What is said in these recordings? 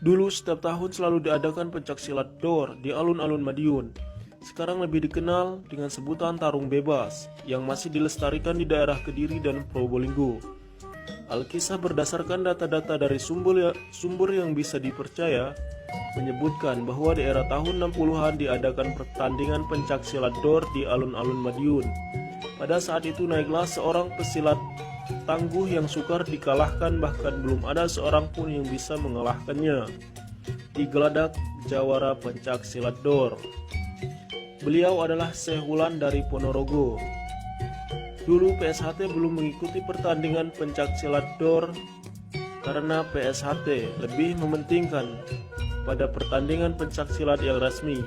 Dulu setiap tahun selalu diadakan pencaksilat DOR di alun-alun Madiun. Sekarang lebih dikenal dengan sebutan tarung bebas yang masih dilestarikan di daerah Kediri dan Probolinggo. Alkisah berdasarkan data-data dari sumber yang bisa dipercaya menyebutkan bahwa di era tahun 60-an diadakan pertandingan pencaksilat DOR di alun-alun Madiun. Pada saat itu naiklah seorang pesilat tangguh yang sukar dikalahkan, bahkan belum ada seorang pun yang bisa mengalahkannya di geladak jawara pencaksilat DOR. Beliau adalah Syekh Wulan dari Ponorogo. Dulu PSHT belum mengikuti pertandingan pencaksilat DOR karena PSHT lebih mementingkan pada pertandingan pencaksilat yang resmi.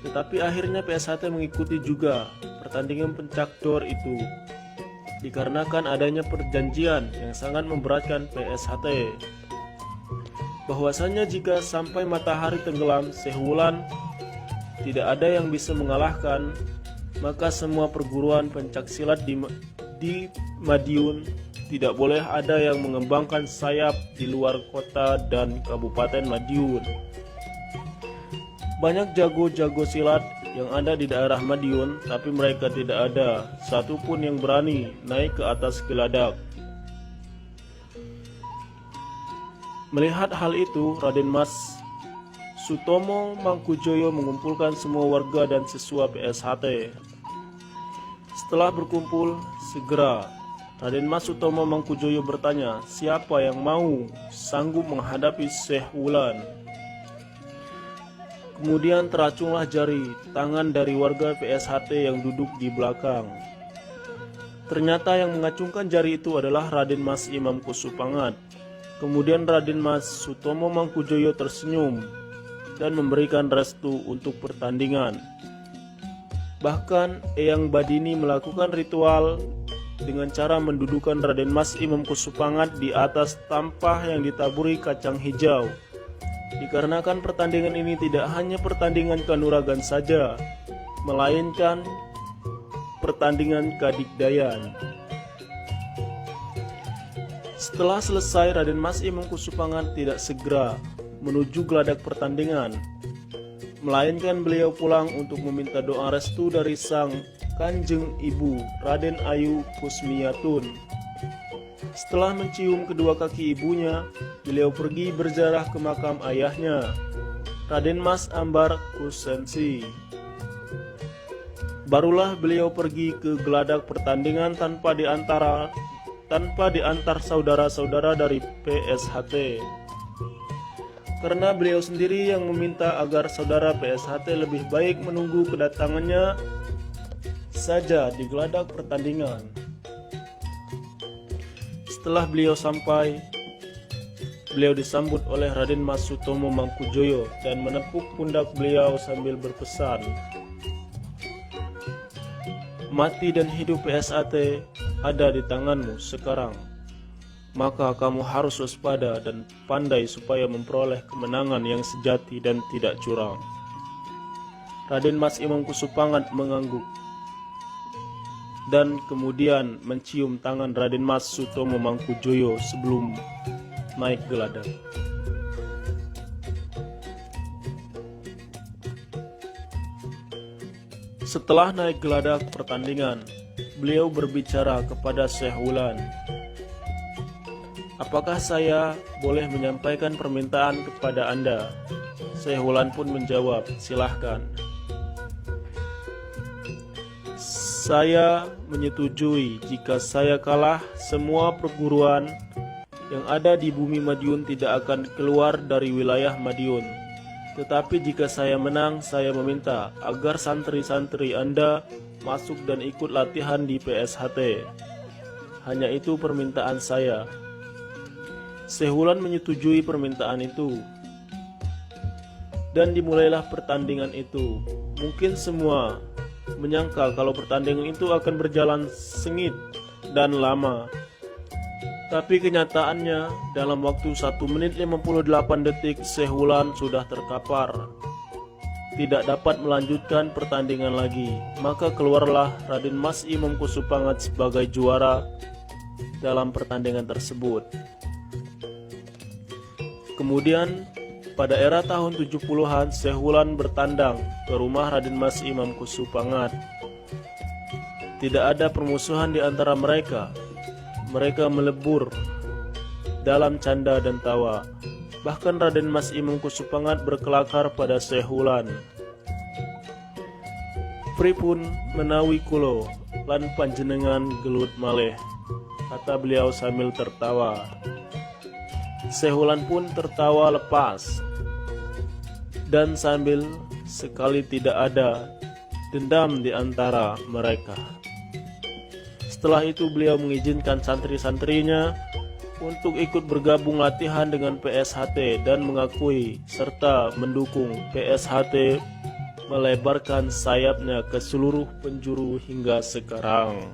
Tetapi akhirnya PSHT mengikuti juga pertandingan pencak DOR itu dikarenakan adanya perjanjian yang sangat memberatkan PSHT bahwasanya jika sampai matahari tenggelam Syekh Wulan tidak ada yang bisa mengalahkan, maka semua perguruan pencaksilat di Madiun tidak boleh ada yang mengembangkan sayap di luar kota dan Kabupaten Madiun. Banyak jago-jago silat yang ada di daerah Madiun, tapi mereka tidak ada satupun yang berani naik ke atas geladak. Melihat hal itu, Raden Mas Sutomo Mangkujoyo mengumpulkan semua warga dan siswa PSHT. Setelah berkumpul, segera Raden Mas Sutomo Mangkujoyo bertanya, siapa yang mau sanggup menghadapi Syekh Wulan? Kemudian teracunglah jari tangan dari warga PSHT yang duduk di belakang. Ternyata yang mengacungkan jari itu adalah Raden Mas Imam Kusupangat. Kemudian Raden Mas Sutomo Mangkujoyo tersenyum dan memberikan restu untuk pertandingan. Bahkan Eyang Badini melakukan ritual dengan cara mendudukan Raden Mas Imam Kusupangat di atas tampah yang ditaburi kacang hijau. Dikarenakan pertandingan ini tidak hanya pertandingan kanuragan saja, melainkan pertandingan kadikdayan. Setelah selesai, Raden Mas Imam Kusupangat tidak segera menuju geladak pertandingan, melainkan beliau pulang untuk meminta doa restu dari sang kanjeng ibu Raden Ayu Kusmiyatun. Setelah mencium kedua kaki ibunya, beliau pergi berziarah ke makam ayahnya, Raden Mas Ambar Kusensi. Barulah beliau pergi ke geladak pertandingan tanpa diantar saudara-saudara dari PSHT. Karena beliau sendiri yang meminta agar saudara PSHT lebih baik menunggu kedatangannya saja di geladak pertandingan. Setelah beliau sampai, beliau disambut oleh Raden Mas Sutomo Mangkujoyo dan menepuk pundak beliau sambil berpesan, mati dan hidup PSHT ada di tanganmu sekarang. Maka kamu harus waspada dan pandai supaya memperoleh kemenangan yang sejati dan tidak curang. Raden Mas Imam Kusupangat mengangguk dan kemudian mencium tangan Raden Mas Sutomo Mangkujoyo sebelum naik geladak. Setelah naik geladak pertandingan, beliau berbicara kepada Syekh Wulan, apakah saya boleh menyampaikan permintaan kepada Anda? Syekh Wulan pun menjawab, silahkan. Saya menyetujui jika saya kalah, semua perguruan yang ada di bumi Madiun tidak akan keluar dari wilayah Madiun. Tetapi jika saya menang, saya meminta agar santri-santri Anda masuk dan ikut latihan di PSHT. Hanya itu permintaan saya. Syekh Wulan menyetujui permintaan itu, dan dimulailah pertandingan itu. Mungkin semua menyangka kalau pertandingan itu akan berjalan sengit dan lama, tapi kenyataannya dalam waktu 1 menit 58 detik Syekh Wulan sudah terkapar, tidak dapat melanjutkan pertandingan lagi. Maka keluarlah Raden Mas Imam Kusupangat sebagai juara dalam pertandingan tersebut. Kemudian Pada era tahun 70-an, Syekh Wulan bertandang ke rumah Raden Mas Imam Kusupangat. Tidak ada permusuhan di antara mereka. Mereka melebur dalam canda dan tawa. Bahkan Raden Mas Imam Kusupangat berkelakar pada Syekh Wulan. "Pripun menawi kulo lan panjenengan gelut malih," kata beliau sambil tertawa. Syekh Wulan pun tertawa lepas dan sambil sekali tidak ada dendam di antara mereka. Setelah itu beliau mengizinkan santri-santrinya untuk ikut bergabung latihan dengan PSHT dan mengakui serta mendukung PSHT melebarkan sayapnya ke seluruh penjuru hingga sekarang.